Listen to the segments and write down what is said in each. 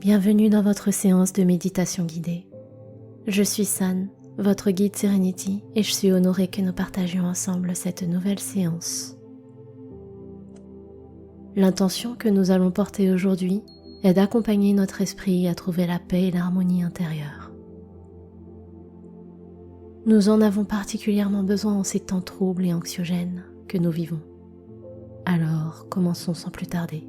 Bienvenue dans votre séance de méditation guidée. Je suis San, votre guide Serenity, et je suis honorée que nous partagions ensemble cette nouvelle séance. L'intention que nous allons porter aujourd'hui est d'accompagner notre esprit à trouver la paix et l'harmonie intérieure. Nous en avons particulièrement besoin en ces temps troubles et anxiogènes que nous vivons. Alors, commençons sans plus tarder.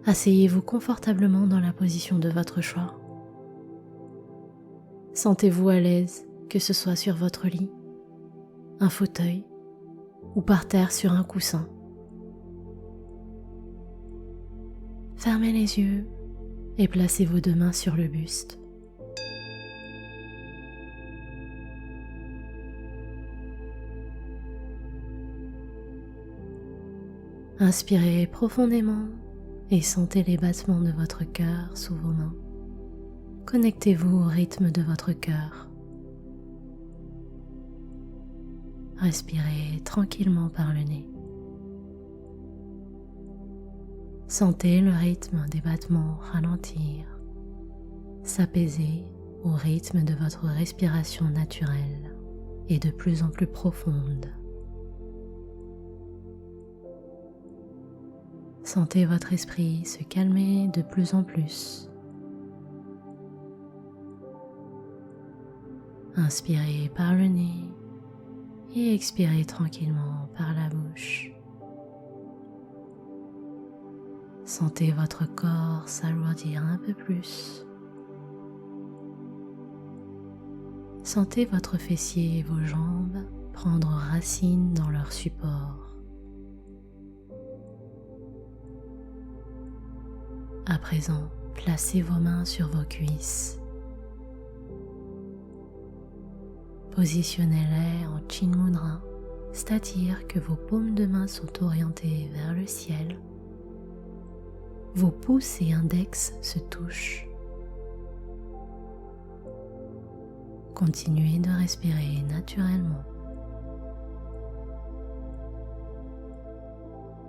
Asseyez-vous confortablement dans la position de votre choix. Sentez-vous à l'aise, que ce soit sur votre lit, un fauteuil ou par terre sur un coussin. Fermez les yeux et placez vos deux mains sur le buste. Inspirez profondément et sentez les battements de votre cœur sous vos mains. Connectez-vous au rythme de votre cœur. Respirez tranquillement par le nez. Sentez le rythme des battements ralentir, s'apaiser au rythme de votre respiration naturelle et de plus en plus profonde. Sentez votre esprit se calmer de plus en plus. Inspirez par le nez et expirez tranquillement par la bouche. Sentez votre corps s'alourdir un peu plus. Sentez votre fessier et vos jambes prendre racine dans leur support. À présent, placez vos mains sur vos cuisses. Positionnez-les en Chin Mudra, c'est-à-dire que vos paumes de main sont orientées vers le ciel. Vos pouces et index se touchent. Continuez de respirer naturellement.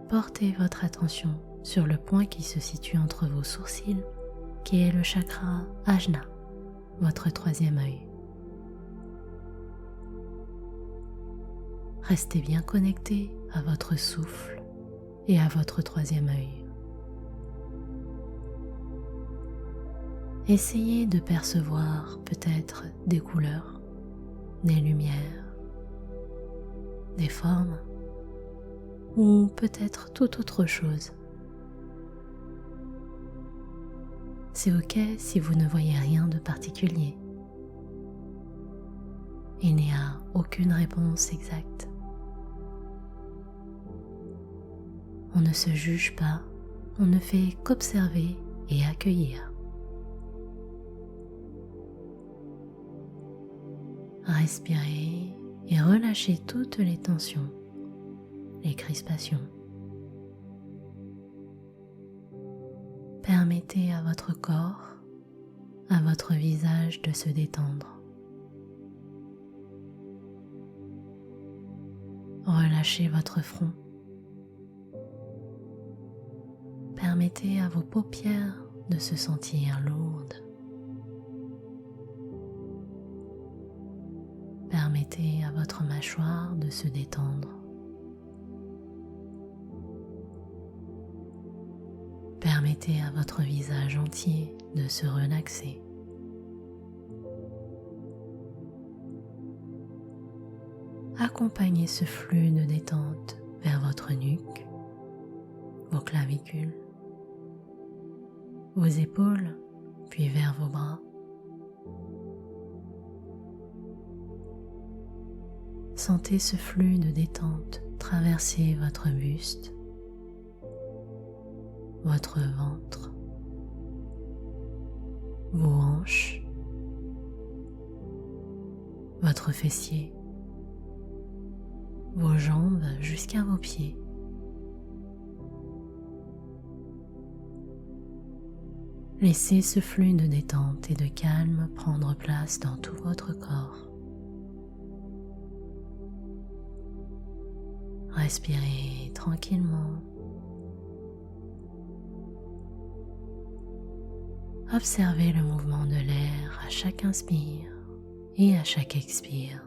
Portez votre attention sur le point qui se situe entre vos sourcils, qui est le chakra Ajna, votre troisième œil. Restez bien connecté à votre souffle et à votre troisième œil. Essayez de percevoir peut-être des couleurs, des lumières, des formes ou peut-être toute autre chose. C'est ok si vous ne voyez rien de particulier. Il n'y a aucune réponse exacte. On ne se juge pas, on ne fait qu'observer et accueillir. Respirez et relâchez toutes les tensions, les crispations. Permettez à votre corps, à votre visage de se détendre. Relâchez votre front. Permettez à vos paupières de se sentir lourdes. Permettez à votre mâchoire de se détendre. Permettez à votre visage entier de se relaxer. Accompagnez ce flux de détente vers votre nuque, vos clavicules, vos épaules, puis vers vos bras. Sentez ce flux de détente traverser votre buste, votre ventre, vos hanches, votre fessier, vos jambes jusqu'à vos pieds. Laissez ce flux de détente et de calme prendre place dans tout votre corps. Respirez tranquillement. Observez le mouvement de l'air à chaque inspire et à chaque expire.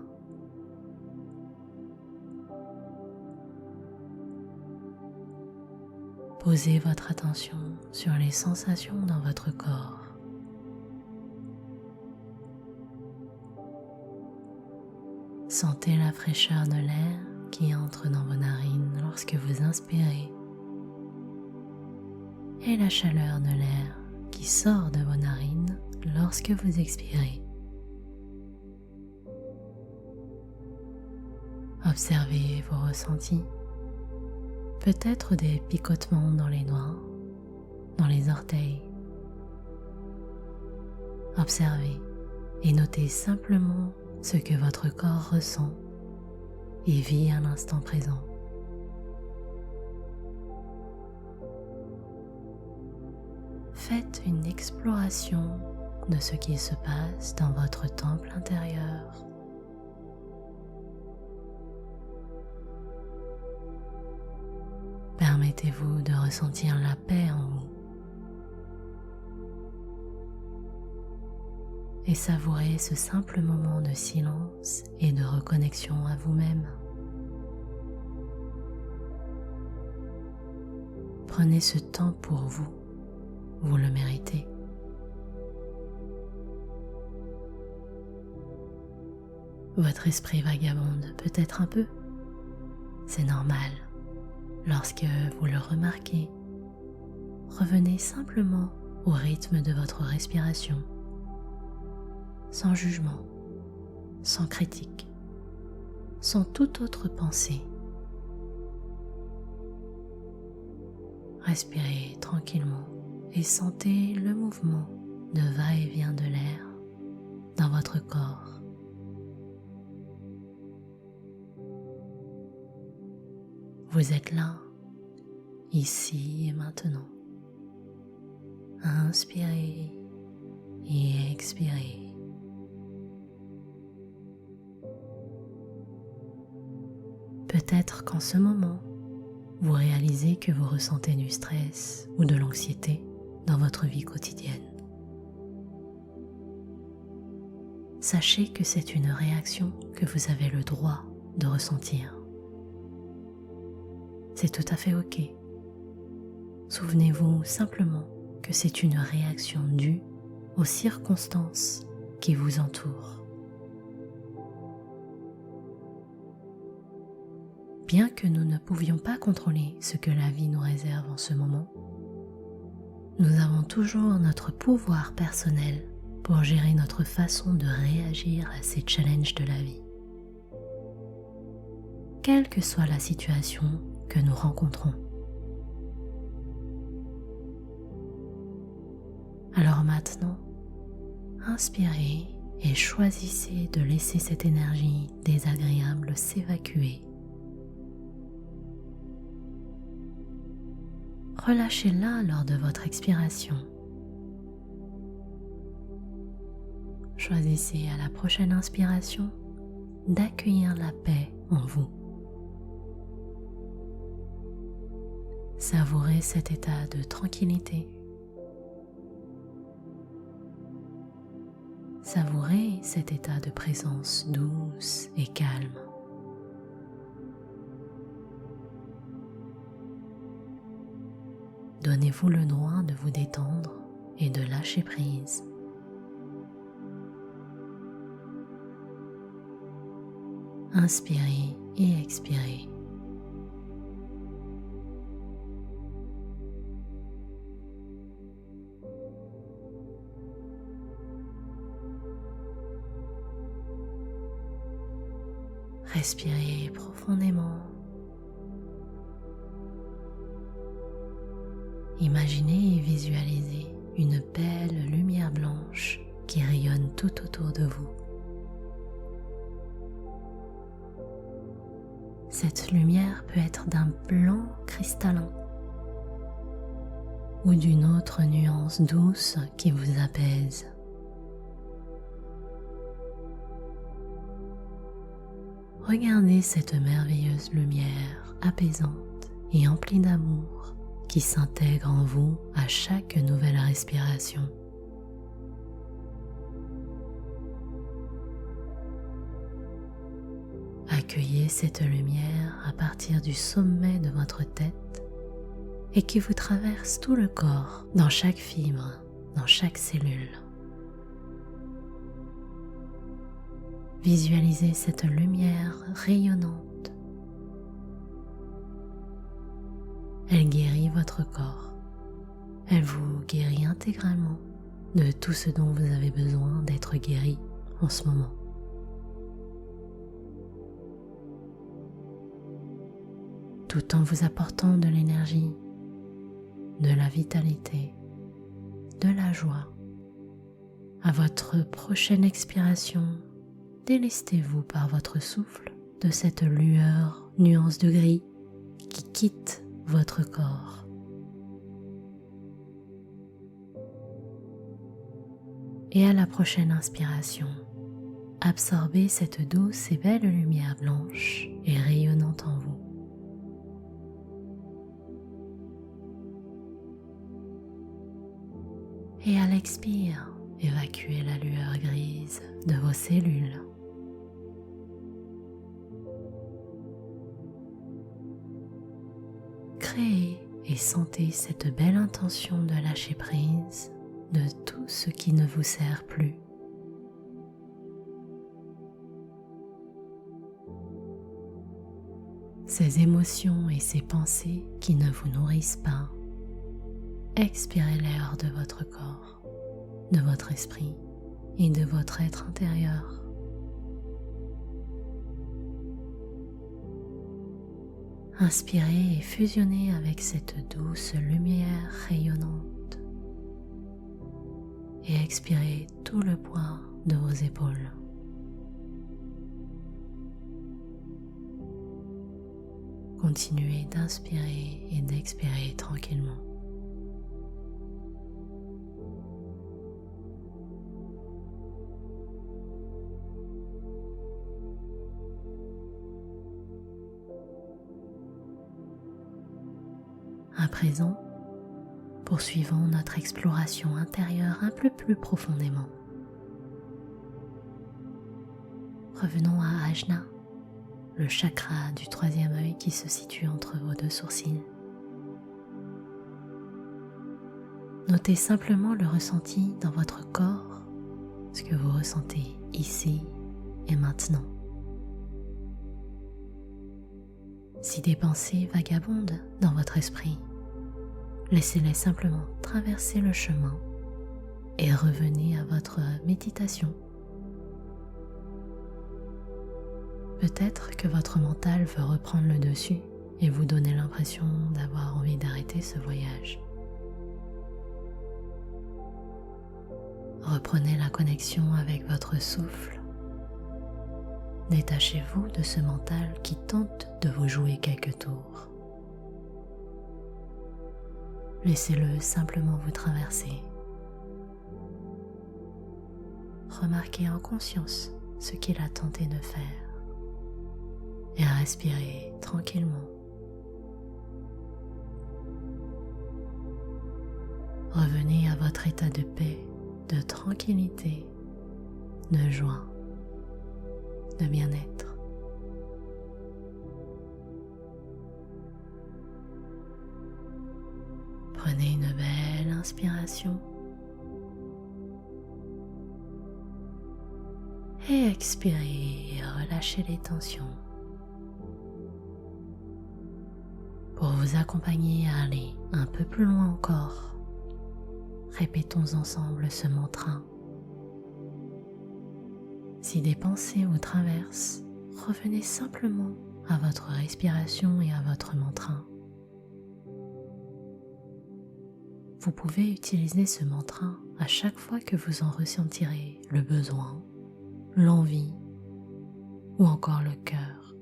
Posez votre attention sur les sensations dans votre corps. Sentez la fraîcheur de l'air qui entre dans vos narines lorsque vous inspirez et la chaleur de l'air qui sort de vos narines lorsque vous expirez. Observez vos ressentis, peut-être des picotements dans les doigts, dans les orteils. Observez et notez simplement ce que votre corps ressent et vit à l'instant présent. Faites une exploration de ce qui se passe dans votre temple intérieur. Permettez-vous de ressentir la paix en vous et savourez ce simple moment de silence et de reconnexion à vous-même. Prenez ce temps pour vous, vous le méritez. Votre esprit vagabonde peut-être un peu, c'est normal. Lorsque vous le remarquez, revenez simplement au rythme de votre respiration, sans jugement, sans critique, sans toute autre pensée. Respirez tranquillement et sentez le mouvement de va-et-vient de l'air dans votre corps. Vous êtes là, ici et maintenant. Inspirez et expirez. Peut-être qu'en ce moment, vous réalisez que vous ressentez du stress ou de l'anxiété dans votre vie quotidienne. Sachez que c'est une réaction que vous avez le droit de ressentir. C'est tout à fait ok. Souvenez-vous simplement que c'est une réaction due aux circonstances qui vous entourent. Bien que nous ne pouvions pas contrôler ce que la vie nous réserve en ce moment, nous avons toujours notre pouvoir personnel pour gérer notre façon de réagir à ces challenges de la vie. Quelle que soit la situation que nous rencontrons. Alors maintenant, inspirez et choisissez de laisser cette énergie désagréable s'évacuer. Relâchez-la lors de votre expiration. Choisissez à la prochaine inspiration d'accueillir la paix en vous. Savourez cet état de tranquillité. Savourez cet état de présence douce et calme. Donnez-vous le droit de vous détendre et de lâcher prise. Inspirez et expirez. Respirez profondément. Imaginez et visualisez une belle lumière blanche qui rayonne tout autour de vous. Cette lumière peut être d'un blanc cristallin ou d'une autre nuance douce qui vous apaise. Regardez cette merveilleuse lumière apaisante et emplie d'amour qui s'intègre en vous à chaque nouvelle respiration. Accueillez cette lumière à partir du sommet de votre tête et qui vous traverse tout le corps, dans chaque fibre, dans chaque cellule. Visualisez cette lumière rayonnante. Elle guérit votre corps. Elle vous guérit intégralement de tout ce dont vous avez besoin d'être guéri en ce moment. Tout en vous apportant de l'énergie, de la vitalité, de la joie. À votre prochaine expiration, délestez-vous par votre souffle de cette lueur nuance de gris qui quitte votre corps. Et à la prochaine inspiration, absorbez cette douce et belle lumière blanche et rayonnante en vous. Et à l'expire, évacuez la lueur grise de vos cellules. Créez et sentez cette belle intention de lâcher prise de tout ce qui ne vous sert plus. Ces émotions et ces pensées qui ne vous nourrissent pas, expirez-les hors de votre corps, de votre esprit et de votre être intérieur. Inspirez et fusionnez avec cette douce lumière rayonnante et expirez tout le poids de vos épaules. Continuez d'inspirer et d'expirer tranquillement. À présent, poursuivons notre exploration intérieure un peu plus profondément. Revenons à Ajna, le chakra du troisième œil qui se situe entre vos deux sourcils. Notez simplement le ressenti dans votre corps, ce que vous ressentez ici et maintenant. Si des pensées vagabondent dans votre esprit, laissez-les simplement traverser le chemin et revenez à votre méditation. Peut-être que votre mental veut reprendre le dessus et vous donner l'impression d'avoir envie d'arrêter ce voyage. Reprenez la connexion avec votre souffle. Détachez-vous de ce mental qui tente de vous jouer quelques tours. Laissez-le simplement vous traverser. Remarquez en conscience ce qu'il a tenté de faire et respirez tranquillement. Revenez à votre état de paix, de tranquillité, de joie, de bien-être. Prenez une belle inspiration et expirez et relâchez les tensions. Pour vous accompagner à aller un peu plus loin encore, répétons ensemble ce mantra. Si des pensées vous traversent, revenez simplement à votre respiration et à votre mantra. Vous pouvez utiliser ce mantra à chaque fois que vous en ressentirez le besoin, l'envie ou encore le cœur.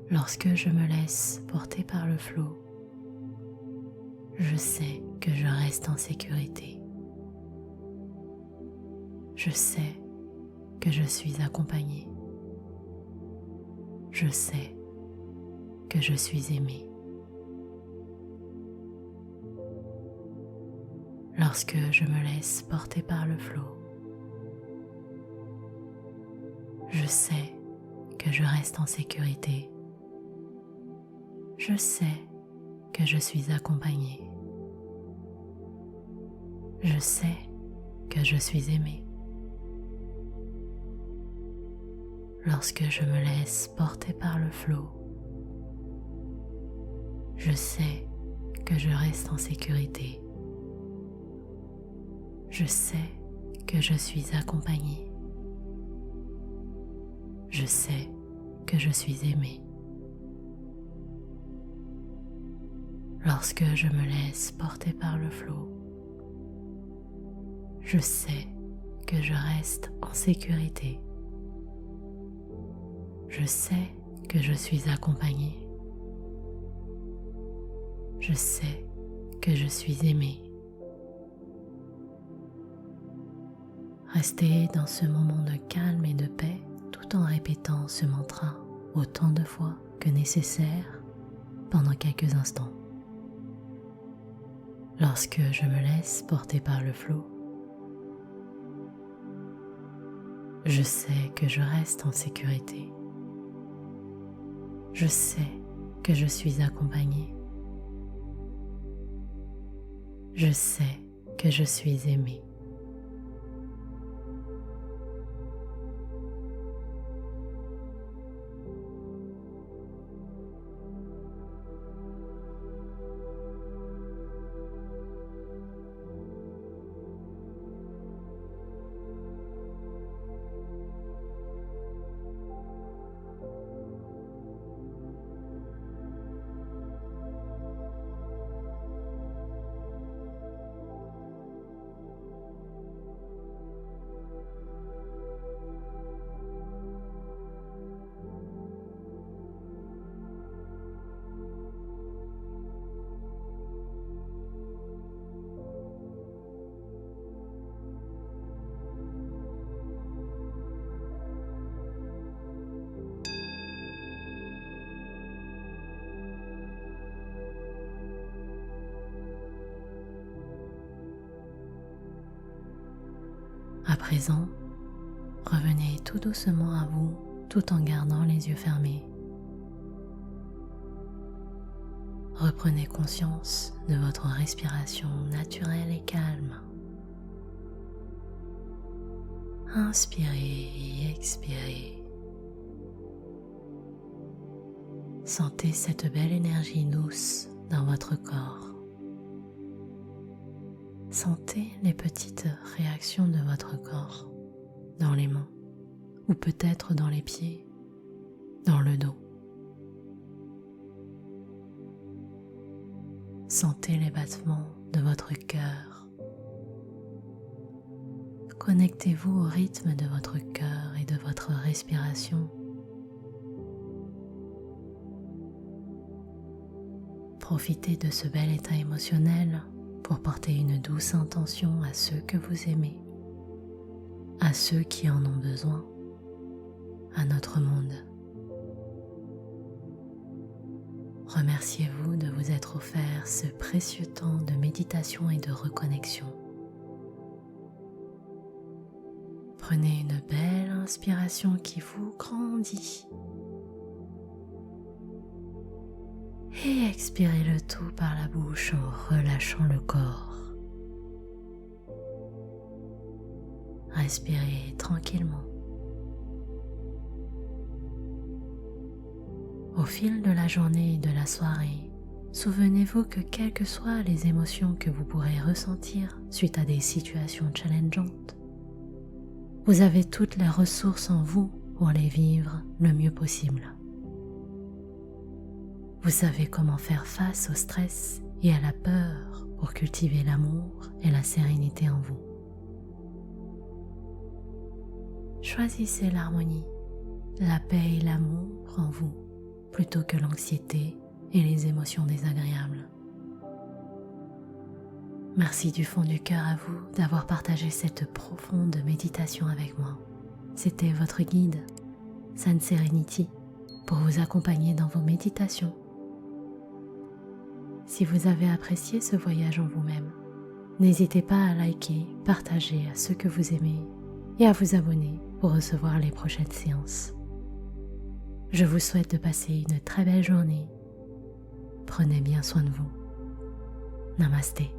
Lorsque je me laisse porter par le flot, je sais que je reste en sécurité. Je sais que je suis accompagnée. Je sais que je suis aimée. Lorsque je me laisse porter par le flot, Je sais que je reste en sécurité. Je sais que je suis accompagné. Je sais que je suis aimé. Lorsque je me laisse porter par le flot, je sais que je reste en sécurité. Je sais que je suis accompagné. Je sais que je suis aimé. Lorsque je me laisse porter par le flot, je sais que je reste en sécurité. Je sais que je suis accompagné. Je sais que je suis aimé. Restez dans ce moment de calme et de paix tout en répétant ce mantra autant de fois que nécessaire pendant quelques instants. Lorsque je me laisse porter par le flot, je sais que je reste en sécurité. Je sais que je suis accompagné. Je sais que je suis aimé. À présent, revenez tout doucement à vous tout en gardant les yeux fermés. Reprenez conscience de votre respiration naturelle et calme. Inspirez et expirez. Sentez cette belle énergie douce dans votre corps. Sentez les petites réactions de votre corps, dans les mains, ou peut-être dans les pieds, dans le dos. Sentez les battements de votre cœur. Connectez-vous au rythme de votre cœur et de votre respiration. Profitez de ce bel état émotionnel pour porter une douce intention à ceux que vous aimez, à ceux qui en ont besoin, à notre monde. Remerciez-vous de vous être offert ce précieux temps de méditation et de reconnexion. Prenez une belle inspiration qui vous grandit et expirez le tout par la bouche en relâchant le corps. Respirez tranquillement. Au fil de la journée et de la soirée, souvenez-vous que quelles que soient les émotions que vous pourrez ressentir suite à des situations challengeantes, vous avez toutes les ressources en vous pour les vivre le mieux possible. Vous savez comment faire face au stress et à la peur pour cultiver l'amour et la sérénité en vous. Choisissez l'harmonie, la paix et l'amour en vous plutôt que l'anxiété et les émotions désagréables. Merci du fond du cœur à vous d'avoir partagé cette profonde méditation avec moi. C'était votre guide, Sun Serenity, pour vous accompagner dans vos méditations. Si vous avez apprécié ce voyage en vous-même, n'hésitez pas à liker, partager à ceux que vous aimez et à vous abonner pour recevoir les prochaines séances. Je vous souhaite de passer une très belle journée. Prenez bien soin de vous. Namasté.